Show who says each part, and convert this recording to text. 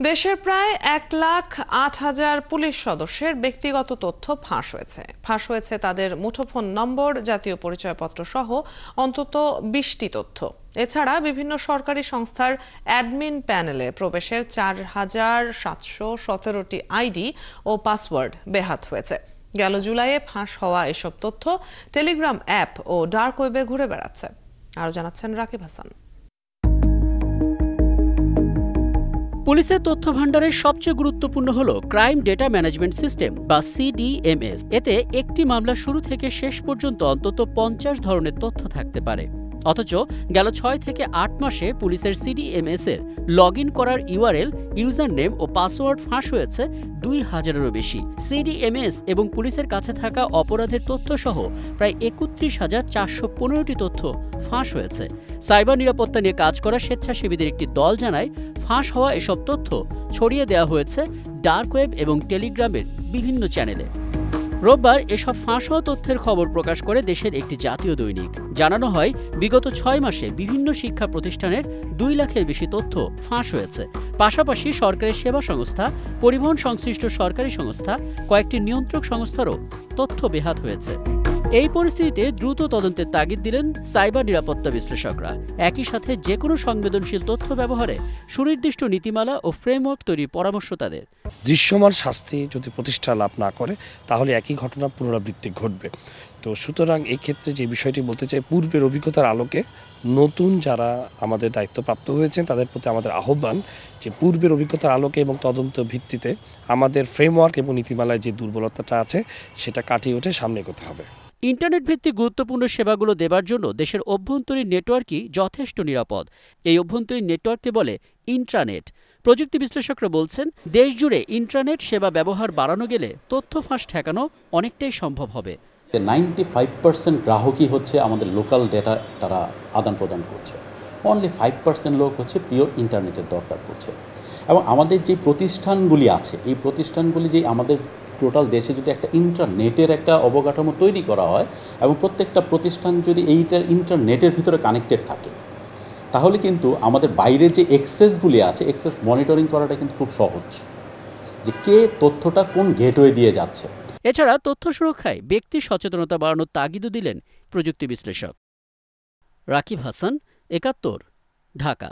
Speaker 1: দেশের প্রায় 1,08,000 পুলিশ সদস্যের ব্যক্তিগত তথ্য ফাঁস হয়েছে তাদের মুঠোফোন নম্বর, জাতীয় পরিচয়পত্র সহ অন্তত 20টি তথ্য। এছাড়া বিভিন্ন সরকারি সংস্থার অ্যাডমিন প্যানেলে প্রবেশের 4,717টি আইডি ও পাসওয়ার্ড বেহাত হয়েছে। গেল জুলাইয়ে ফাঁস হওয়া এসব তথ্য টেলিগ্রাম অ্যাপ ও ডার্ক ওয়েবে ঘুরে বেড়াচ্ছে। আরও জানাচ্ছেন রাকিব হাসান।
Speaker 2: পুলিশের তথ্য ভাণ্ডারের সবচেয়ে গুরুত্বপূর্ণ হল ক্রাইম ডেটা ম্যানেজমেন্ট সিস্টেম বা সিডিএমএস। এতে একটি মামলা শুরু থেকে শেষ পর্যন্ত অন্তত 50 ধরনের তথ্য থাকতে পারে। অথচ গেল 6 থেকে 8 মাসে পুলিশের সিডিএমএস এর লগ ইন করার ইউআরএল, ইউজার নেম ও পাসওয়ার্ড ফাঁস হয়েছে 2000-এরও বেশি। সিডিএমএস এবং পুলিশের কাছে থাকা অপরাধের তথ্য সহ প্রায় 31,415টি তথ্য ফাঁস হয়েছে। সাইবার নিরাপত্তা নিয়ে কাজ করা স্বেচ্ছাসেবীদের একটি দল জানায়, ফাঁস হওয়া এসব তথ্য ছড়িয়ে দেওয়া হয়েছে ডার্ক ওয়েব এবং টেলিগ্রামের বিভিন্ন চ্যানেলে। রোববার এসব ফাঁস হওয়া তথ্যের খবর প্রকাশ করে দেশের একটি জাতীয় দৈনিক। জানানো হয়, বিগত 6 মাসে বিভিন্ন শিক্ষা প্রতিষ্ঠানের 2 লাখের বেশি তথ্য ফাঁস হয়েছে। পাশাপাশি সরকারি সেবা সংস্থা, পরিবহন সংশ্লিষ্ট সরকারি সংস্থা, কয়েকটি নিয়ন্ত্রক সংস্থারও তথ্য বেহাত হয়েছে। এই পরিস্থিতিতে দ্রুত তদন্তের তাগিদ দিলেন সাইবার নিরাপত্তা বিশ্লেষকরা। একই সাথে যেকোনো সংবেদনশীল তথ্য ব্যবহারে সুনির্দিষ্ট নীতিমালা ও ফ্রেমওয়ার্ক তৈরির পরামর্শ তাদের।
Speaker 3: দৃশ্যমান শাস্তি যদি প্রতিষ্ঠা লাভ না করে তাহলে একই ঘটনা পুনরাবৃত্তি ঘটবে। তো সুতরাং এই ক্ষেত্রে যে বিষয়টি বলতে চাই, পূর্বের অভিজ্ঞতার আলোকে নতুন যারা আমাদের দায়িত্বপ্রাপ্ত হয়েছেন তাদের প্রতি আমাদের আহ্বান যে পূর্বের অভিজ্ঞতার আলোকে এবং তদন্ত ভিত্তিতে আমাদের ফ্রেমওয়ার্ক এবং নীতিমালায় যে দুর্বলতাটা আছে সেটা কাটিয়ে উঠে সামনে এগোতে হবে।
Speaker 2: ইন্টারনেট ভিত্তিক গুরুত্বপূর্ণ সেবাগুলো দেবার জন্য দেশের অভ্যন্তরীণ নেটওয়ার্কই যথেষ্ট নিরাপদ। এই অভ্যন্তরীণ নেটওয়ার্ককে বলে ইন্ট্রানেট। প্রযুক্তি বিশ্লেষকরা বলছেন, দেশজুড়ে ইন্ট্রানেট সেবা ব্যবহার বাড়ানো গেলে তথ্য ফাঁস ঠেকানো অনেকটাই সম্ভব হবে।
Speaker 4: 95% গ্রাহকই হচ্ছে আমাদের লোকাল ডেটা তারা আদান প্রদান করছে। অনলি 5% লোক হচ্ছে পিওর ইন্টারনেটের দরকার পড়ছে। এবং আমাদের যে প্রতিষ্ঠানগুলি আছে, এই প্রতিষ্ঠানগুলি যে আমাদের টোটাল দেশে যদি একটা ইন্টারনেটের একটা অবকাঠামো তৈরি করা হয় এবং প্রত্যেকটা প্রতিষ্ঠান যদি এইটার ইন্টারনেটের ভিতরে কানেক্টেড থাকে, তাহলে কিন্তু আমাদের বাইরের যে এক্সেসগুলি আছে, এক্সেস মনিটরিং করাটা কিন্তু খুব সহজ, যে কে তথ্যটা কোন গেটওয়ে দিয়ে যাচ্ছে।
Speaker 2: এছাড়া তথ্য সুরক্ষায় ব্যক্তি সচেতনতা বাড়ানোর তাগিদও দিলেন প্রযুক্তি বিশ্লেষক। রাকিব হাসান, ৭১, ঢাকা।